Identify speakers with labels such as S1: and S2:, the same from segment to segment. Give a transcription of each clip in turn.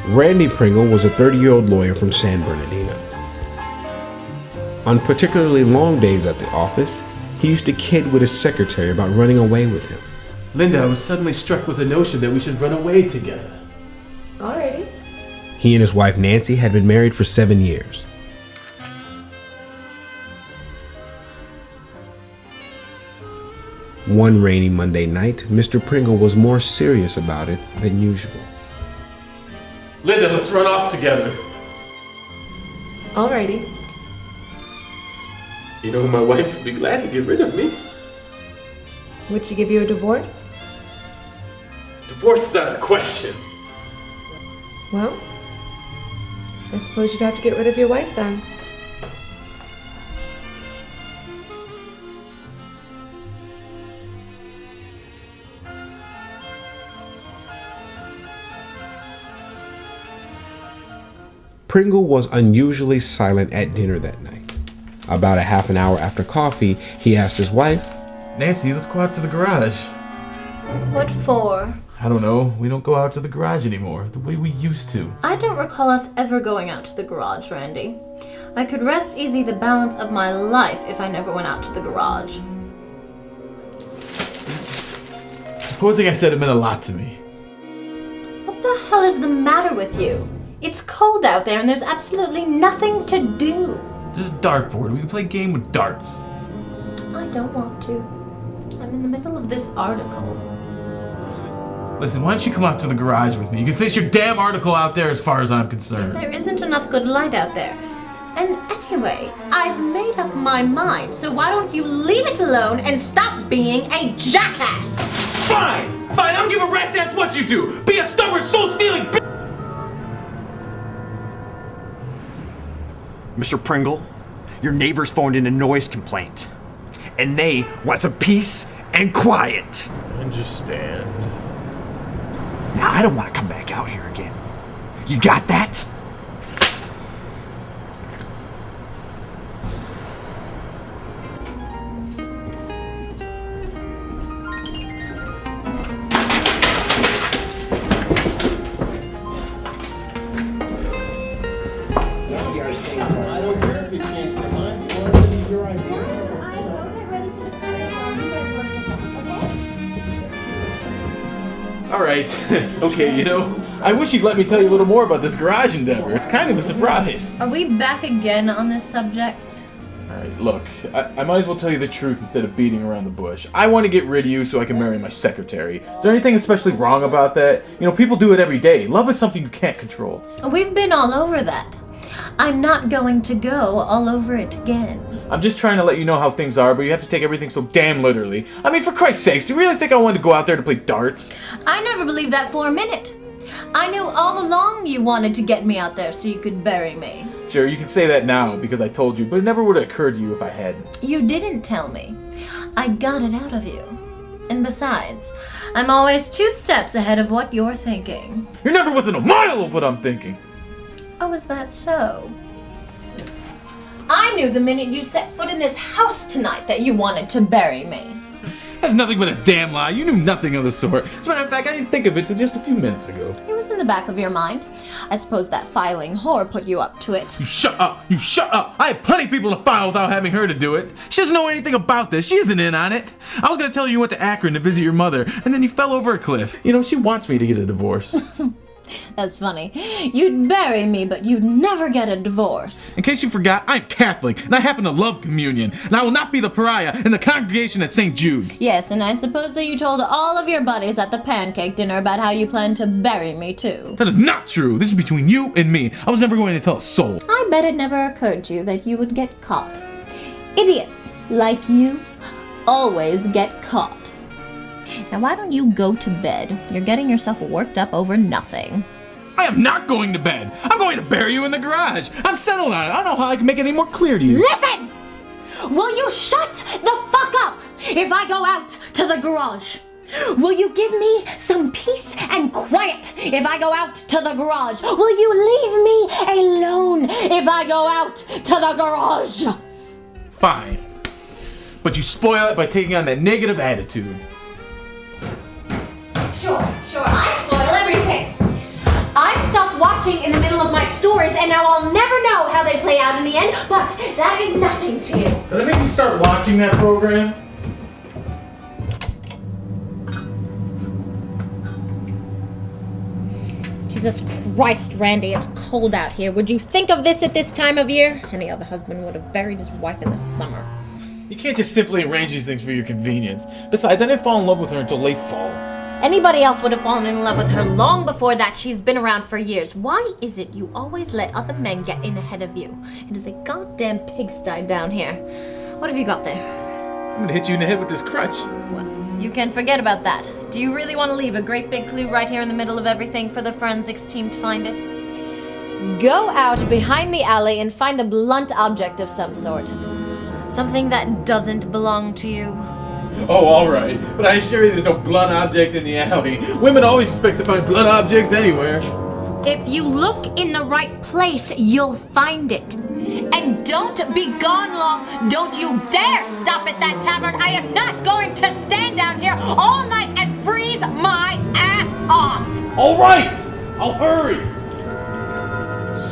S1: Randy Pringle was a 30-year-old lawyer from San Bernardino. On particularly long days at the office, he used to kid with his secretary about running away with him.
S2: Linda, I was suddenly struck with the notion that we should run away together.
S3: Alrighty.
S1: He and his wife Nancy had been married for 7 years. One rainy Monday night, Mr. Pringle was more serious about it than usual.
S2: Linda, let's run off together.
S3: Alrighty.
S2: You know, my wife would be glad to get rid of me.
S3: Would she give you a divorce?
S2: Divorce is out of the question.
S3: Well, I suppose you'd have to get rid of your wife then.
S1: Pringle was unusually silent at dinner that night. About a half an hour after coffee, he asked his wife,
S2: Nancy, let's go out to the garage.
S4: What for?
S2: I don't know. We don't go out to the garage anymore, the way we used to.
S4: I don't recall us ever going out to the garage, Randy. I could rest easy the balance of my life if I never went out to the garage.
S2: Supposing I said it meant a lot to me.
S4: What the hell is the matter with you? It's cold out there and there's absolutely nothing to do.
S2: There's a dartboard. We can play a game with darts.
S4: I don't want to. I'm in the middle of this article.
S2: Listen, why don't you come out to the garage with me? You can finish your damn article out there as far as I'm concerned.
S4: There isn't enough good light out there. And anyway, I've made up my mind, so why don't you leave it alone and stop being a jackass?
S2: Fine! Fine, I don't give a rat's ass what you do! Be a stubborn, soul-stealing bitch!
S5: Mr. Pringle, your neighbors phoned in a noise complaint. And they want some peace and quiet.
S2: Understand.
S5: Now, I don't want to come back out here again. You got that?
S2: Alright, okay, you know, I wish you'd let me tell you a little more about this garage endeavor. It's kind of a surprise.
S4: Are we back again on this subject?
S2: Alright, look, I might as well tell you the truth instead of beating around the bush. I want to get rid of you so I can marry my secretary. Is there anything especially wrong about that? You know, people do it every day. Love is something you can't control.
S4: We've been all over that. I'm not going to go all over it again.
S2: I'm just trying to let you know how things are, but you have to take everything so damn literally. I mean, for Christ's sakes, do you really think I wanted to go out there to play darts?
S4: I never believed that for a minute. I knew all along you wanted to get me out there so you could bury me.
S2: Sure, you can say that now because I told you, but it never would have occurred to you if I hadn't.
S4: You didn't tell me. I got it out of you. And besides, I'm always 2 steps ahead of what you're thinking.
S2: You're never within a mile of what I'm thinking.
S4: Oh, is that so? I knew the minute you set foot in this house tonight that you wanted to bury me.
S2: That's nothing but a damn lie. You knew nothing of the sort. As a matter of fact, I didn't think of it till just a few minutes ago.
S4: It was in the back of your mind. I suppose that filing whore put you up to it.
S2: You shut up! You shut up! I have plenty of people to file without having her to do it. She doesn't know anything about this. She isn't in on it. I was gonna tell you went to Akron to visit your mother, and then you fell over a cliff. You know, she wants me to get a divorce.
S4: That's funny. You'd bury me, but you'd never get a divorce.
S2: In case you forgot, I'm Catholic, and I happen to love communion, and I will not be the pariah in the congregation at St. Jude.
S4: Yes, and I suppose that you told all of your buddies at the pancake dinner about how you plan to bury me, too.
S2: That is not true. This is between you and me. I was never going to tell a soul.
S4: I bet it never occurred to you that you would get caught. Idiots like you always get caught. Now why don't you go to bed? You're getting yourself worked up over nothing.
S2: I am not going to bed. I'm going to bury you in the garage. I'm settled on it. I don't know how I can make it any more clear to you.
S4: Listen! Will you shut the fuck up if I go out to the garage? Will you give me some peace and quiet if I go out to the garage? Will you leave me alone if I go out to the garage?
S2: Fine. But you spoil it by taking on that negative attitude.
S4: Sure, I spoil everything. I stopped watching watching in the middle of my stories, and now I'll never know how they play out in the end, but that is nothing to you.
S2: Did I make you start watching that program?
S4: Jesus Christ, Randy, it's cold out here. Would you think of this at this time of year? Any other husband would have buried his wife in the summer.
S2: You can't just simply arrange these things for your convenience. Besides, I didn't fall in love with her until late fall.
S4: Anybody else would have fallen in love with her long before that. She's been around for years. Why is it you always let other men get in ahead of you? It is a goddamn pigsty down here. What have you got there?
S2: I'm gonna hit you in the head with this crutch.
S4: Well, you can forget about that. Do you really want to leave a great big clue right here in the middle of everything for the forensics team to find it? Go out behind the alley and find a blunt object of some sort. Something that doesn't belong to you.
S2: Oh, alright. But I assure you there's no blunt object in the alley. Women always expect to find blunt objects anywhere.
S4: If you look in the right place, you'll find it. And don't be gone long. Don't you dare stop at that tavern. I am not going to stand down here all night and freeze my ass off.
S2: Alright! I'll hurry!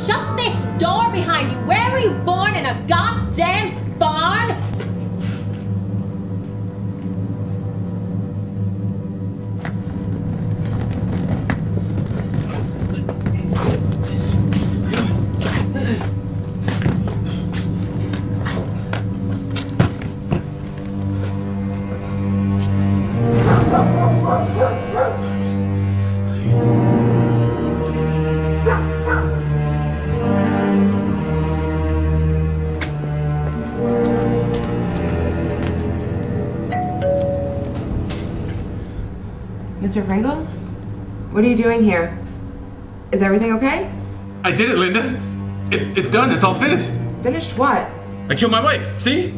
S4: Shut this door behind you. Where were you born? In a goddamn barn?
S3: Mr. Pringle? What are you doing here? Is everything okay?
S2: I did it, Linda. It's done. It's all finished.
S3: Finished what?
S2: I killed my wife. See?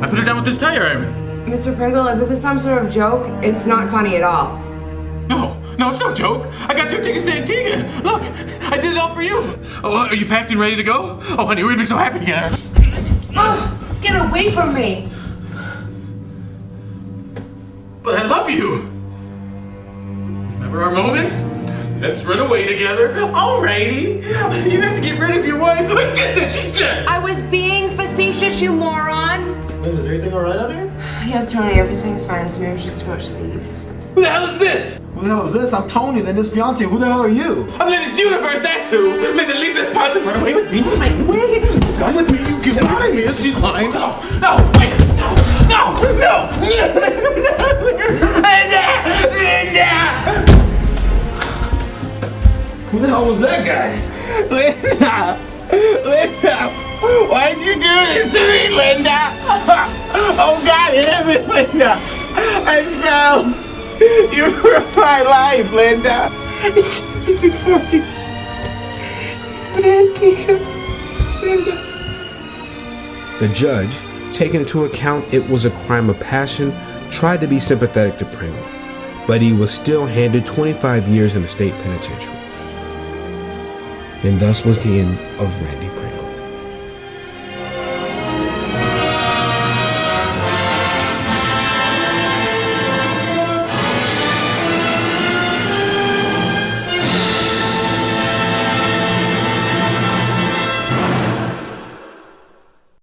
S2: I put her down with this tire iron.
S3: Mr. Pringle, if this is some sort of joke, it's not funny at all.
S2: No, it's no joke. I got 2 tickets to Antigua. Look, I did it all for you. Oh, are you packed and ready to go? Oh, honey, we'd be so happy together.
S3: Oh, get away from me!
S2: But I love you. Remember our moments? Let's run away together. Alrighty. You have to get rid of your wife. I did that. She's dead.
S3: I was being facetious, you moron!
S6: Linda, is everything alright out here?
S3: Yes, Tony, everything's fine. This mirror's just about to leave.
S2: Who the hell is this?
S6: Who the hell is this? I'm Tony, Linda's fiance. Who the hell are you?
S2: I'm Linda's universe. That's who. Linda, leave this pot and run away with me. Come with me. You get out of here. She's lying. No, wait. No. Linda.
S6: Who the hell was that guy?
S2: Linda! Why'd you do this to me, Linda? Oh, God, damn it, Linda! I fell! You ruined my life, Linda! It's everything for me. Go to Antigua, Linda.
S1: The judge, taking into account it was a crime of passion, tried to be sympathetic to Pringle, but he was still handed 25 years in the state penitentiary. And thus was the end of Randy Pringle.